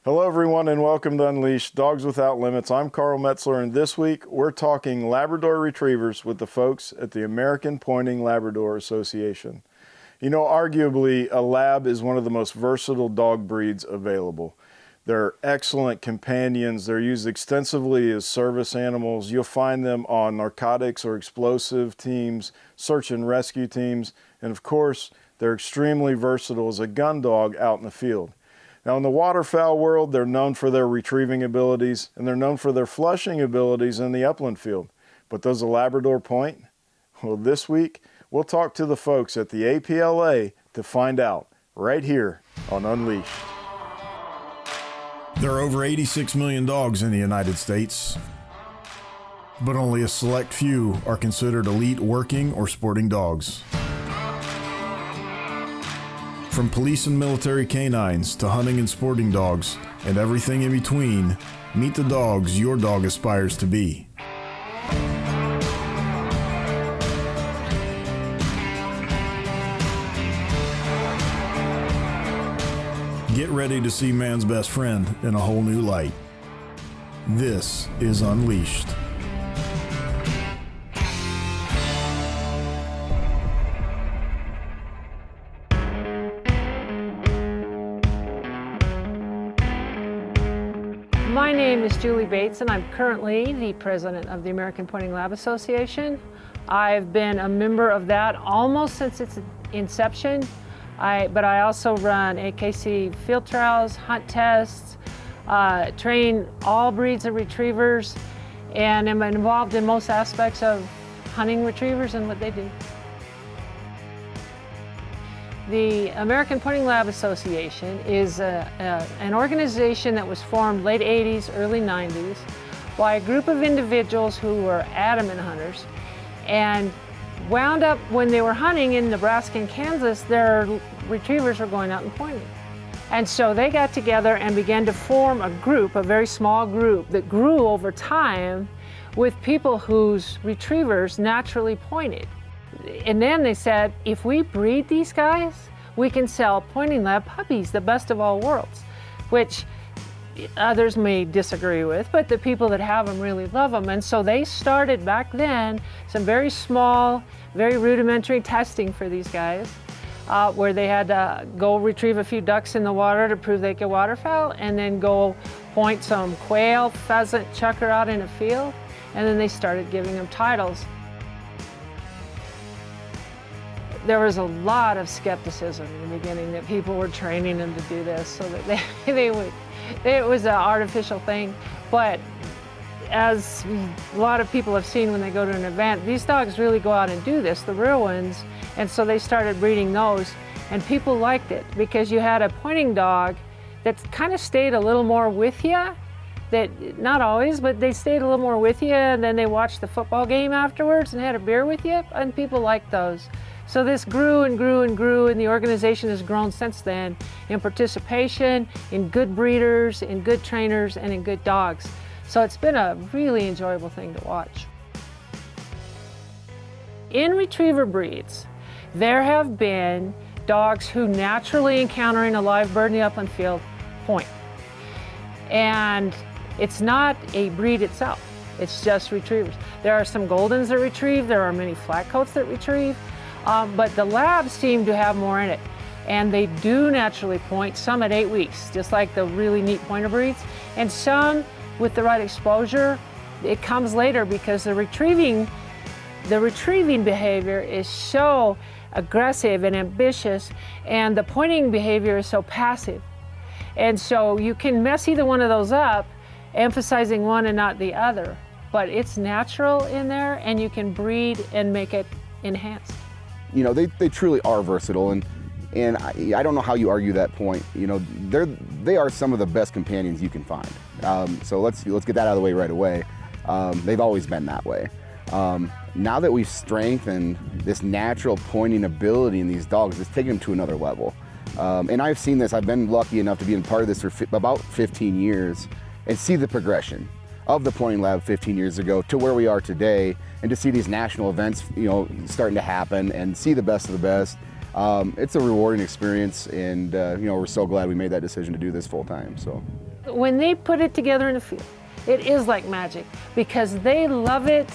Hello everyone and welcome to Unleashed, Dogs Without Limits. I'm Carl Metzler and this week we're talking Labrador Retrievers with the folks at the American Pointing Labrador Association. You know, arguably a lab is one of the most versatile dog breeds available. They're excellent companions. They're used extensively as service animals. You'll find them on narcotics or explosive teams, search and rescue teams, and of course they're extremely versatile as a gun dog out in the field. Now in the waterfowl world, they're known for their retrieving abilities and they're known for their flushing abilities in the upland field. But does a Labrador point? Well, this week, we'll talk to the folks at the APLA to find out, right here on Unleashed. There are over 86 million dogs in the United States, but only a select few are considered elite working or sporting dogs. From police and military canines to hunting and sporting dogs and everything in between, meet the dogs your dog aspires to be. Get ready to see man's best friend in a whole new light. This is Unleashed. My name is Julie Bates and I'm currently the president of the American Pointing Lab Association. I've been a member of that almost since its inception, but I also run AKC field trials, hunt tests, train all breeds of retrievers, and am involved in most aspects of hunting retrievers and what they do. The American Pointing Lab Association is an organization that was formed late 80s, early 90s by a group of individuals who were adamant hunters and wound up when they were hunting in Nebraska and Kansas, their retrievers were going out and pointing. And so they got together and began to form a group, a very small group that grew over time with people whose retrievers naturally pointed. And then they said, if we breed these guys, we can sell pointing lab puppies, the best of all worlds, which others may disagree with, but the people that have them really love them. And so they started back then some very small, very rudimentary testing for these guys, where they had to go retrieve a few ducks in the water to prove they could waterfowl, and then go point some quail, pheasant, chucker out in a field, and then they started giving them titles. There was a lot of skepticism in the beginning that people were training them to do this so that they would, it was an artificial thing. But as a lot of people have seen when they go to an event, these dogs really go out and do this, the real ones. And so they started breeding those, and people liked it because you had a pointing dog that kind of stayed a little more with you. That, not always, but they stayed a little more with you, and then they watched the football game afterwards and had a beer with you, and people liked those. So this grew and grew and grew, and the organization has grown since then in participation, in good breeders, in good trainers, and in good dogs. So it's been a really enjoyable thing to watch. In retriever breeds, there have been dogs who naturally encountering a live bird in the upland field point. And it's not a breed itself, it's just retrievers. There are some Goldens that retrieve, there are many Flatcoats that retrieve, but the labs seem to have more in it. And they do naturally point, some at 8 weeks, just like the really neat pointer breeds. And some, with the right exposure, it comes later because the retrieving behavior is so aggressive and ambitious, and the pointing behavior is so passive. And so you can mess either one of those up, emphasizing one and not the other. But it's natural in there, and you can breed and make it enhanced. You know, they truly are versatile, and I don't know how you argue that point. You know, they are some of the best companions you can find. So let's get that out of the way right away. They've always been that way. Now that we've strengthened this natural pointing ability in these dogs, it's taken them to another level. And I've seen this. I've been lucky enough to be a part of this for about 15 years and see the progression of the pointing lab 15 years ago to where we are today, and to see these national events, you know, starting to happen and see the best of the best. It's a rewarding experience, and you know, we're so glad we made that decision to do this full time. So. when they put it together in the field, it is like magic because they love it.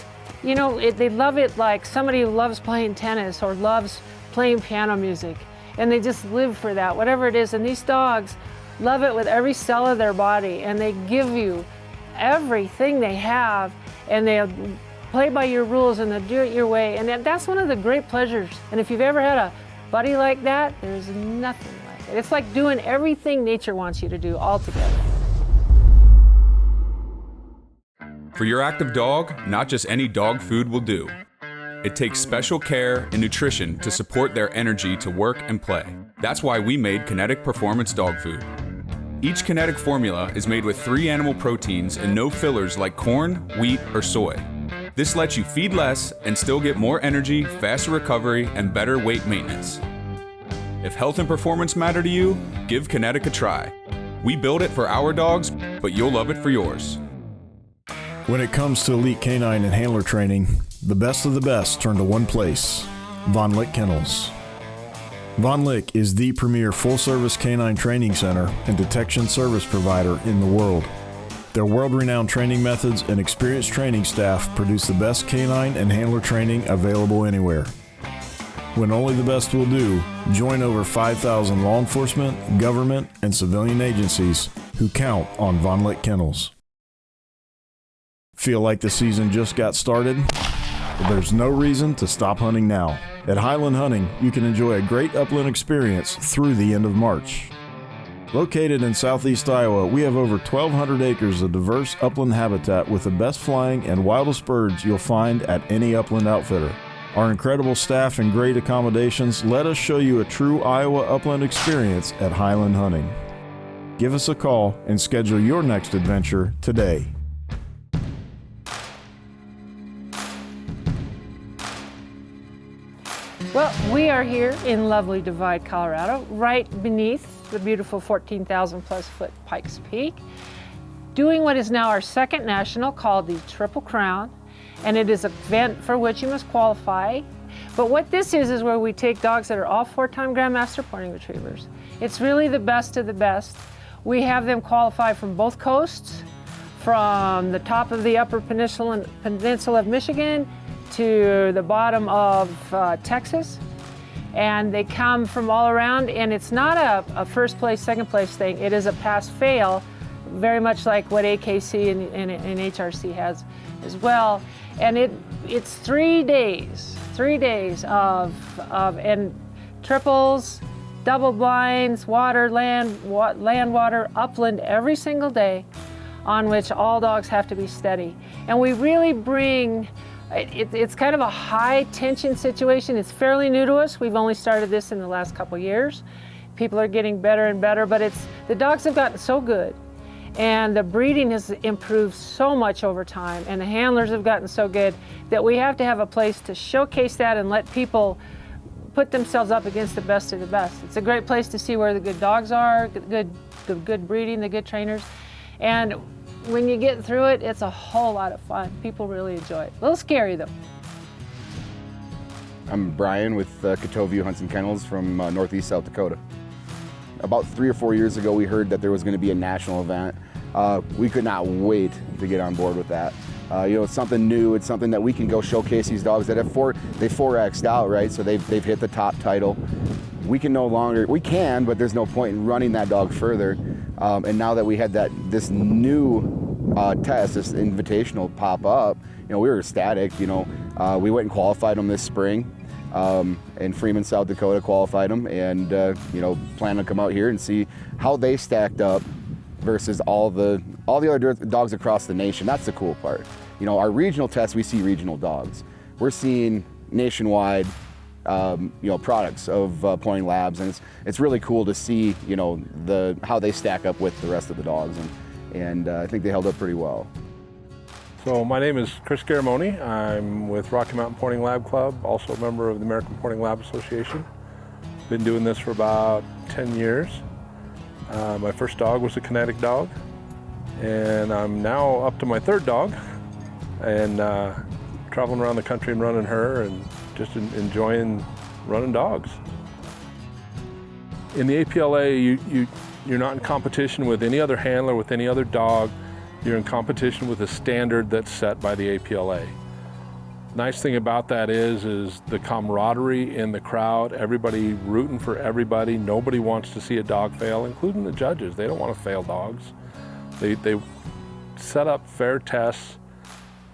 You know, they love it like somebody who loves playing tennis or loves playing piano music, and they just live for that, whatever it is. And these dogs love it with every cell of their body, and they give you everything they have, and they'll play by your rules and they'll do it your way. And that's one of the great pleasures. And if you've ever had a buddy like that, there's nothing like it. It's like doing everything nature wants you to do all together. For your active dog, not just any dog food will do. It takes special care and nutrition to support their energy to work and play. That's why we made Kinetic Performance Dog Food. Each Kinetic formula is made with 3 animal proteins and no fillers like corn, wheat, or soy. This lets you feed less and still get more energy, faster recovery, and better weight maintenance. If health and performance matter to you, give Kinetic a try. We build it for our dogs, but you'll love it for yours. When it comes to elite canine and handler training, the best of the best turn to one place, Von Lick Kennels. Von Lick is the premier full-service canine training center and detection service provider in the world. Their world-renowned training methods and experienced training staff produce the best canine and handler training available anywhere. When only the best will do, join over 5,000 law enforcement, government, and civilian agencies who count on Von Lick Kennels. Feel like the season just got started? Well, there's no reason to stop hunting now. At Highland Hunting, you can enjoy a great upland experience through the end of March. Located in southeast Iowa, we have over 1,200 acres of diverse upland habitat with the best flying and wildest birds you'll find at any upland outfitter. Our incredible staff and great accommodations let us show you a true Iowa upland experience at Highland Hunting. Give us a call and schedule your next adventure today. Well, we are here in lovely Divide, Colorado, right beneath the beautiful 14,000 plus foot Pikes Peak, doing what is now our second national called the Triple Crown, and it is an event for which you must qualify. But what this is where we take dogs that are all 4-time Grandmaster Pointing Retrievers. It's really the best of the best. We have them qualify from both coasts, from the top of the Upper Peninsula of Michigan to the bottom of Texas, and they come from all around, and it's not a first place, second place thing. It is a pass-fail, very much like what AKC and HRC has as well. And it's 3 days of and triples, double blinds, water, land, water, upland every single day, on which all dogs have to be steady. And we really bring it's kind of a high tension situation. It's fairly new to us. We've only started this in the last couple years. People are getting better and better, but the dogs have gotten so good, and the breeding has improved so much over time, and the handlers have gotten so good that we have to have a place to showcase that and let people put themselves up against the best of the best. It's a great place to see where the good dogs are, the good breeding, the good trainers, and when you get through it, it's a whole lot of fun. People really enjoy it. A little scary though. I'm Brian with Catovia Hunts and Kennels from Northeast South Dakota. About 3 or 4 years ago, we heard that there was going to be a national event. We could not wait to get on board with that. It's something new. It's something that we can go showcase these dogs that have they 4X'd out, right? So they've hit the top title. We can, but there's no point in running that dog further. And now that we had this new test, this invitational pop up, we were ecstatic. We went and qualified them this spring. In Freeman, South Dakota, qualified them, and plan to come out here and see how they stacked up versus all the other dogs across the nation. That's the cool part. Our regional tests, we see regional dogs. We're seeing nationwide, products of Pointing Labs, and it's really cool to see, how they stack up with the rest of the dogs, and I think they held up pretty well. So my name is Chris Garamoni. I'm with Rocky Mountain Pointing Lab Club, also a member of the American Pointing Lab Association. Been doing this for about 10 years. My first dog was a kinetic dog, and I'm now up to my third dog, and traveling around the country and running her, and just enjoying running dogs. In the APLA, You're not in competition with any other handler, with any other dog. You're in competition with a standard that's set by the APLA. Nice thing about that is the camaraderie in the crowd, everybody rooting for everybody. Nobody wants to see a dog fail, including the judges. They don't want to fail dogs. They set up fair tests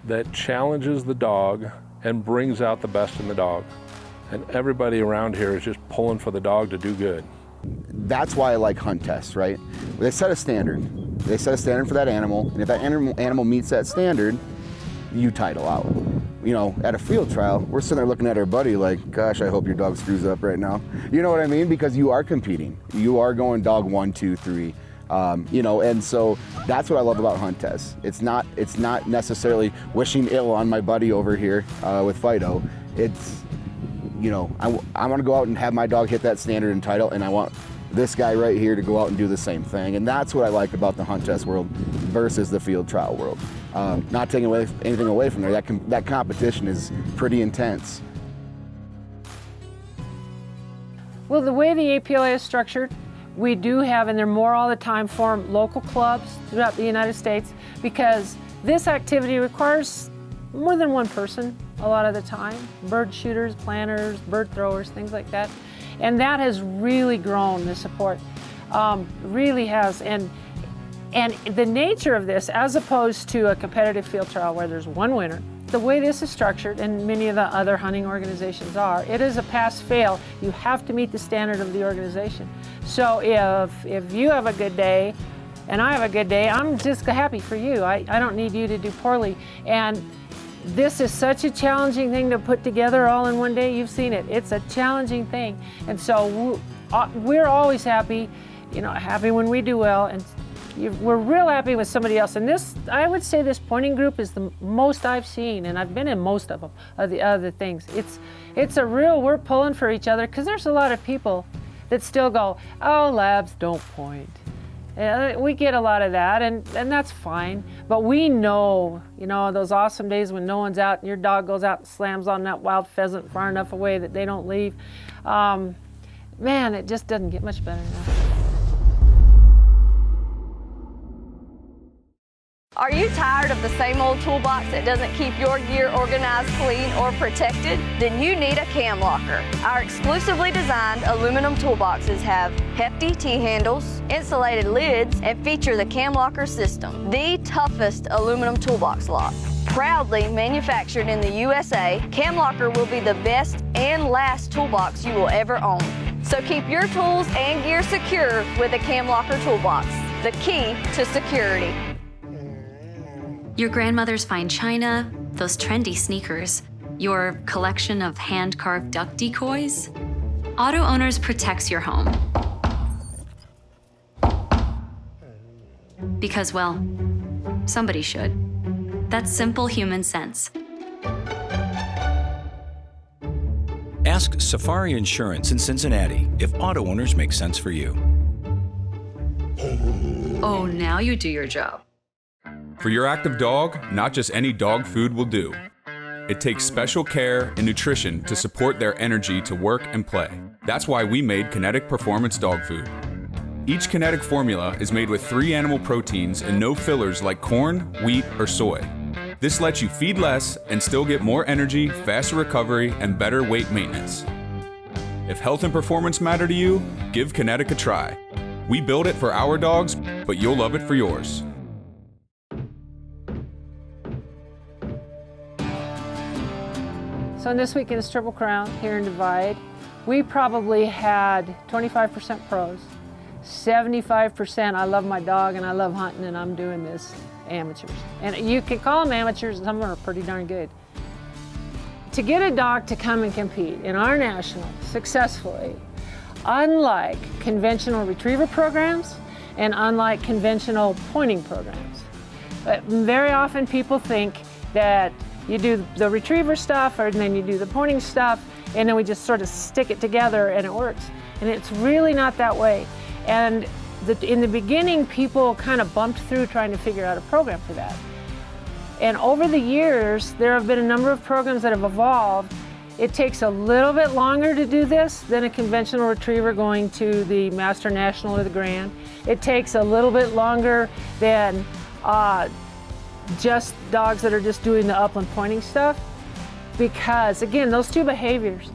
that challenges the dog and brings out the best in the dog. And everybody around here is just pulling for the dog to do good. That's why I like hunt tests, right? They set a standard. They set a standard for that animal, and if that animal meets that standard, you title out. You know, at a field trial, we're sitting there looking at our buddy like, gosh, I hope your dog screws up right now. You know what I mean? Because you are competing. You are going dog 1, 2, 3. You know, and so that's what I love about hunt tests. It's not necessarily wishing ill on my buddy over here with Fido. It's, you know, I want to go out and have my dog hit that standard and title, and I want this guy right here to go out and do the same thing. And that's what I like about the hunt test world versus the field trial world. Not taking anything away from there, that competition is pretty intense. Well, the way the APLA is structured, we do have, and they're more all the time, form local clubs throughout the United States, because this activity requires more than one person a lot of the time. Bird shooters, planters, bird throwers, things like that. And that has really grown, the support, really has. And the nature of this, as opposed to a competitive field trial where there's one winner, the way this is structured, and many of the other hunting organizations are, it is a pass-fail. You have to meet the standard of the organization. So if you have a good day and I have a good day, I'm just happy for you. I don't need you to do poorly. And this is such a challenging thing to put together all in one day. You've seen it. It's a challenging thing. And so we're always happy, you know, happy when we do well, and we're real happy with somebody else. And this, I would say this pointing group is the most I've seen, and I've been in most of them, of the other things. It's a real, we're pulling for each other, because there's a lot of people that still go, oh, labs don't point. We get a lot of that, and that's fine. But we know, you know, those awesome days when no one's out and your dog goes out and slams on that wild pheasant far enough away that they don't leave. Man, it just doesn't get much better now. Are you tired of the same old toolbox that doesn't keep your gear organized, clean, or protected? Then you need a cam locker. Our exclusively designed aluminum toolboxes have hefty T-handles, insulated lids, and feature the cam locker system, the toughest aluminum toolbox lock. Proudly manufactured in the USA, Cam Locker will be the best and last toolbox you will ever own. So keep your tools and gear secure with a Cam Locker toolbox, the key to security. Your grandmother's fine china, those trendy sneakers, your collection of hand-carved duck decoys. Auto Owners protects your home. Because, well, somebody should. That's simple human sense. Ask Safari Insurance in Cincinnati if Auto Owners make sense for you. Oh, now you do your job. For your active dog, not just any dog food will do. It takes special care and nutrition to support their energy to work and play. That's why we made Kinetic Performance Dog Food. Each Kinetic formula is made with 3 animal proteins and no fillers like corn, wheat, or soy. This lets you feed less and still get more energy, faster recovery, and better weight maintenance. If health and performance matter to you, give Kinetic a try. We build it for our dogs, but you'll love it for yours. So this week in the Triple Crown here in Divide, we probably had 25% pros, 75% I love my dog and I love hunting and I'm doing this amateurs. And you can call them amateurs, and some of them are pretty darn good. To get a dog to come and compete in our national successfully, unlike conventional retriever programs and unlike conventional pointing programs, very often people think that you do the retriever stuff and then you do the pointing stuff and then we just sort of stick it together and it works. And it's really not that way. And in the beginning, people kind of bumped through trying to figure out a program for that. And over the years, there have been a number of programs that have evolved It takes a little bit longer to do this than a conventional retriever going to the Master National or the Grand. It takes a little bit longer than just dogs that are just doing the upland pointing stuff, because again, those two behaviors.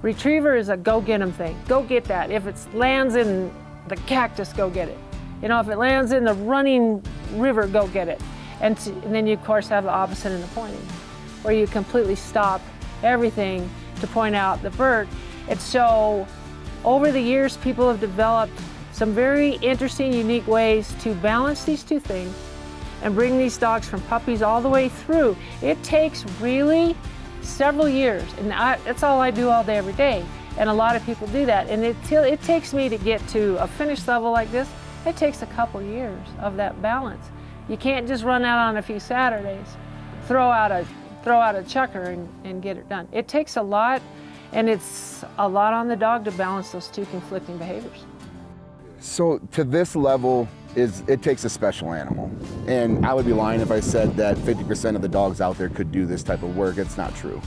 Retriever is a go get 'em thing. Go get that. If it lands in the cactus, go get it. You know, if it lands in the running river, go get it. And then you of course have the opposite in the pointing, where you completely stop everything to point out the bird. And so over the years, people have developed some very interesting, unique ways to balance these two things and bring these dogs from puppies all the way through. It takes really several years, and that's all I do all day, every day. And a lot of people do that. And it takes me to get to a finish level like this, it takes a couple years of that balance. You can't just run out on a few Saturdays, throw out a chucker and get it done. It takes a lot, and it's a lot on the dog to balance those two conflicting behaviors. So to this level, it takes a special animal. And I would be lying if I said that 50% of the dogs out there could do this type of work. It's not true.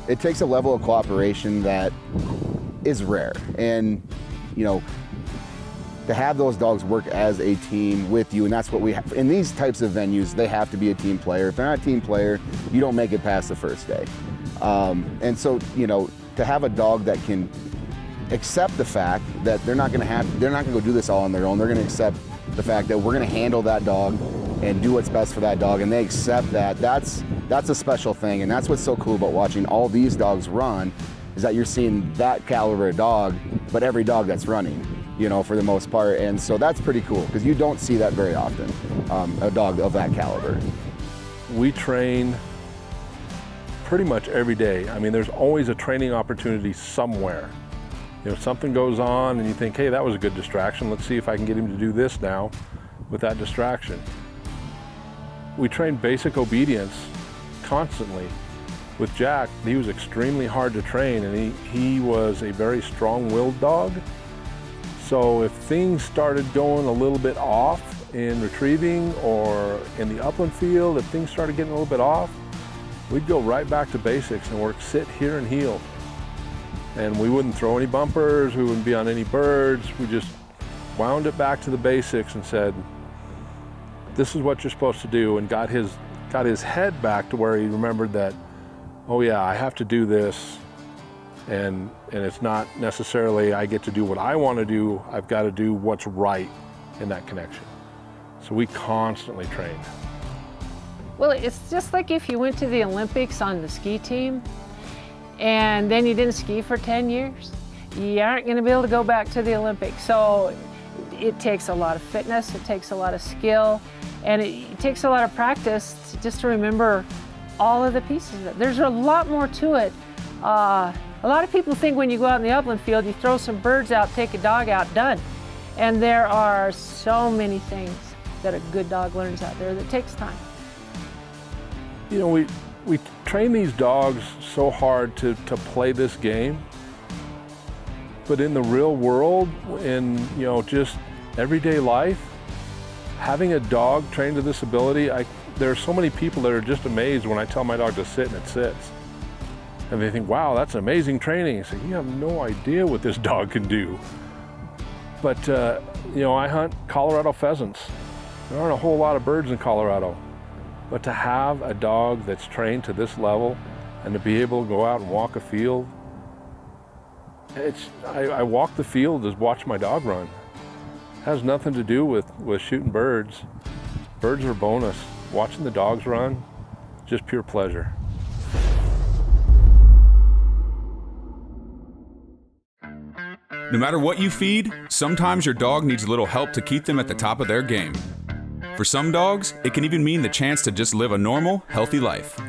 It takes a level of cooperation that is rare. And, you know, to have those dogs work as a team with you, and that's what we have. In these types of venues, they have to be a team player. If they're not a team player, you don't make it past the first day. And so, you know, to have a dog that can accept the fact that they're not gonna go do this all on their own. They're gonna accept the fact that we're gonna handle that dog and do what's best for that dog, and they accept that. That's a special thing, and that's what's so cool about watching all these dogs run, is that you're seeing that caliber of dog, but every dog that's running, you know, for the most part. And so that's pretty cool, because you don't see that very often, a dog of that caliber. We train pretty much every day. I mean, there's always a training opportunity somewhere. You know, something goes on and you think, hey, that was a good distraction. Let's see if I can get him to do this now with that distraction. We train basic obedience constantly. With Jack, he was extremely hard to train, and he was a very strong-willed dog. So if things started going a little bit off in retrieving or in the upland field, if things started getting a little bit off, we'd go right back to basics and work sit, hear, and heel. And we wouldn't throw any bumpers, we wouldn't be on any birds. We just wound it back to the basics and said, this is what you're supposed to do, and got his head back to where he remembered that, oh yeah, I have to do this, and it's not necessarily I get to do what I want to do, I've got to do what's right in that connection. So we constantly trained. Well, it's just like if you went to the Olympics on the ski team, and then you didn't ski for 10 years, you aren't going to be able to go back to the Olympics. So it takes a lot of fitness, it takes a lot of skill, and it takes a lot of practice just to remember all of the pieces of it. There's a lot more to it. A lot of people think when you go out in the upland field, you throw some birds out, take a dog out, done. And there are so many things that a good dog learns out there that takes time. You know, we train these dogs so hard to play this game, but in the real world, in, you know, just everyday life, having a dog trained to this ability, there are so many people that are just amazed when I tell my dog to sit and it sits. And they think, wow, that's amazing training. I say, you have no idea what this dog can do. But, you know, I hunt Colorado pheasants. There aren't a whole lot of birds in Colorado. But to have a dog that's trained to this level and to be able to go out and walk a field, I walk the field to watch my dog run. It has nothing to do with shooting birds. Birds are a bonus. Watching the dogs run, just pure pleasure. No matter what you feed, sometimes your dog needs a little help to keep them at the top of their game. For some dogs, it can even mean the chance to just live a normal, healthy life.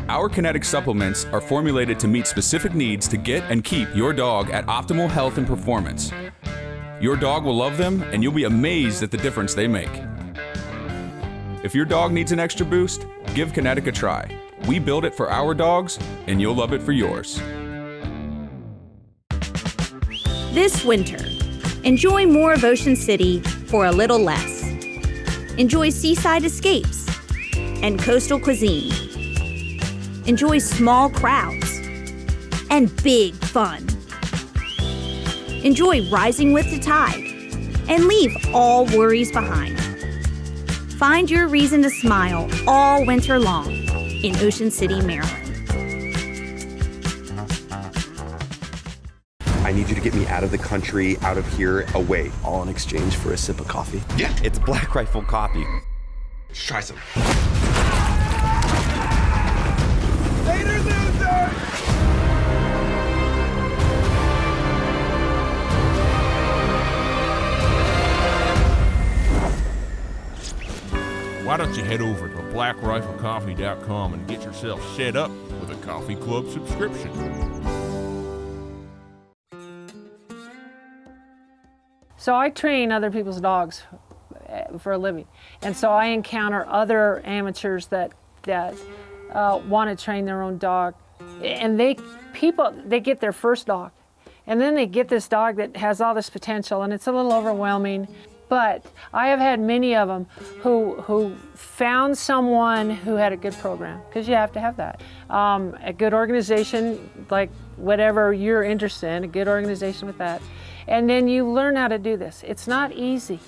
Our kinetic supplements are formulated to meet specific needs to get and keep your dog at optimal health and performance. Your dog will love them, and you'll be amazed at the difference they make. If your dog needs an extra boost, give Kinetic a try. We build it for our dogs, and you'll love it for yours. This winter, enjoy more of Ocean City for a little less. Enjoy seaside escapes and coastal cuisine. Enjoy small crowds and big fun. Enjoy rising with the tide and leave all worries behind. Find your reason to smile all winter long in Ocean City, Maryland. I need you to get me out of the country, out of here, away. All in exchange for a sip of coffee? Yeah, it's Black Rifle coffee. Let's try some. Later, loser! Why don't you head over to blackriflecoffee.com and get yourself set up with a coffee club subscription. So I train other people's dogs for a living. And so I encounter other amateurs that want to train their own dog. And they get their first dog. And then they get this dog that has all this potential, and it's a little overwhelming. But I have had many of them who found someone who had a good program, because you have to have that. A good organization, like whatever you're interested in, a good organization with that. And then you learn how to do this. It's not easy.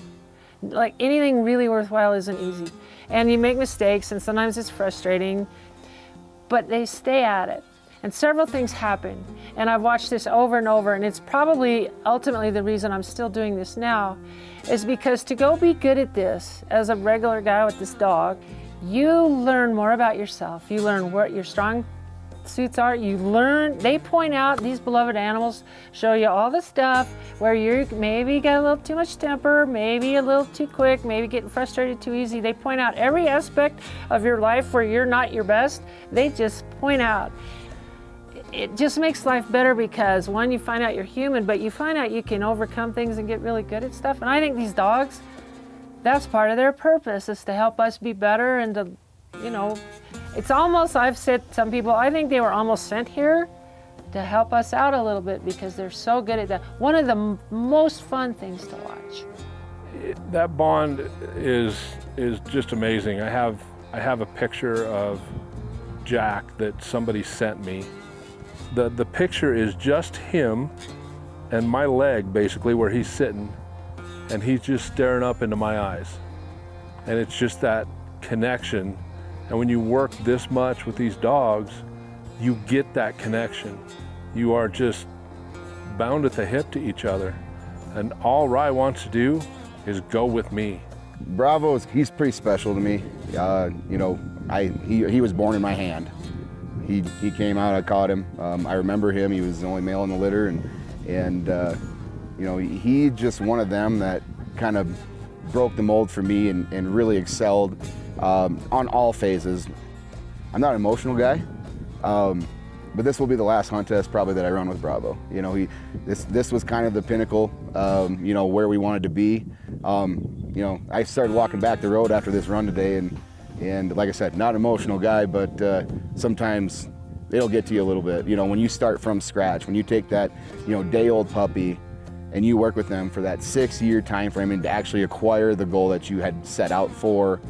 Like anything really worthwhile isn't easy. And you make mistakes, and sometimes it's frustrating, but they stay at it. And several things happen. And I've watched this over and over, and it's probably ultimately the reason I'm still doing this now, is because to go be good at this as a regular guy with this dog, you learn more about yourself. You learn what your strong suits are. You learn, they point out, these beloved animals show you all the stuff where you maybe got a little too much temper, maybe a little too quick, maybe getting frustrated too easy. They point out every aspect of your life where you're not your best. They just point out. It just makes life better because, one, you find out you're human, but you find out you can overcome things and get really good at stuff. And I think these dogs, that's part of their purpose, is to help us be better and to, you know, it's almost, I've said to some people, I think they were almost sent here to help us out a little bit because they're so good at that. One of the most fun things to watch. That bond is just amazing. I have a picture of Jack that somebody sent me. The picture is just him and my leg, basically, where he's sitting, and he's just staring up into my eyes. And it's just that connection. And when you work this much with these dogs, you get that connection. You are just bound at the hip to each other. And all Rye wants to do is go with me. Bravo, he's pretty special to me. You know, he was born in my hand. He came out, I caught him. I remember him, he was the only male in the litter, and you know, he just one of them that kind of broke the mold for me and really excelled on all phases. I'm not an emotional guy, but this will be the last hunt test probably that I run with Bravo. You know, this was kind of the pinnacle, you know, where we wanted to be. You know, I started walking back the road after this run today, and like I said, not an emotional guy, but sometimes it'll get to you a little bit. You know, when you start from scratch, when you take that, you know, day-old puppy and you work with them for that 6-year time frame and to actually acquire the goal that you had set out for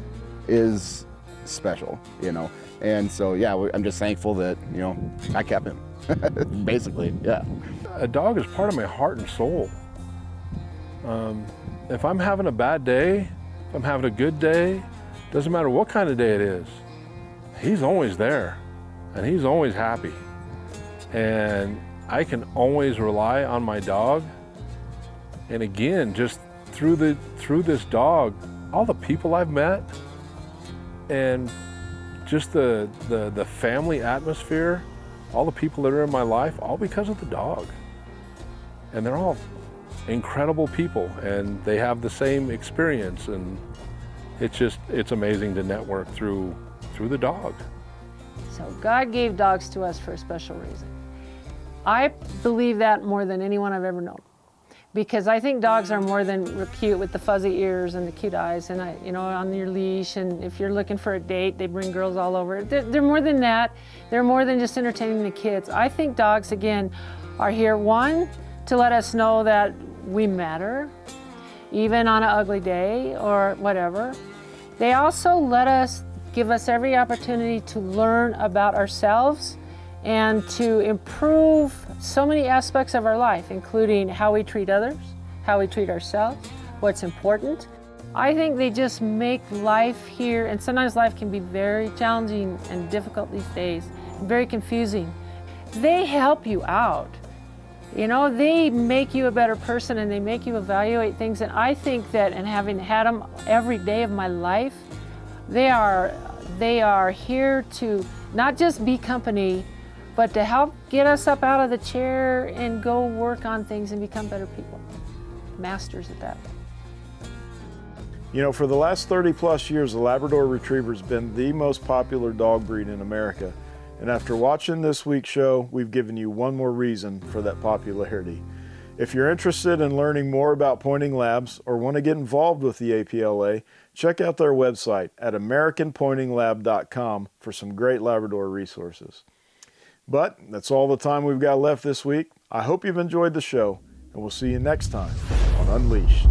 is special, you know. And so, yeah, I'm just thankful that, you know, I kept him, basically, yeah. A dog is part of my heart and soul. If I'm having a bad day, if I'm having a good day, doesn't matter what kind of day it is, he's always there and he's always happy. And I can always rely on my dog. And again, just through this dog, all the people I've met and just the family atmosphere, all the people that are in my life, all because of the dog. And they're all incredible people and they have the same experience, and it's amazing to network through the dog. So God gave dogs to us for a special reason. I believe that more than anyone I've ever known, because I think dogs are more than cute with the fuzzy ears and the cute eyes and, you know, on your leash, and if you're looking for a date, they bring girls all over. They're more than that. They're more than just entertaining the kids. I think dogs, again, are here, one, to let us know that we matter, even on an ugly day or whatever. They also give us every opportunity to learn about ourselves and to improve so many aspects of our life, including how we treat others, how we treat ourselves, what's important. I think they just make life here, and sometimes life can be very challenging and difficult these days, and very confusing. They help you out. You know, they make you a better person and they make you evaluate things. And I think that, and having had them every day of my life, they are here to not just be company, but to help get us up out of the chair and go work on things and become better people. Masters at that. You know, for the last 30+ years, the Labrador Retriever's been the most popular dog breed in America. And after watching this week's show, we've given you one more reason for that popularity. If you're interested in learning more about pointing labs or want to get involved with the APLA, check out their website at americanpointinglab.com for some great Labrador resources. But that's all the time we've got left this week. I hope you've enjoyed the show, and we'll see you next time on Unleashed.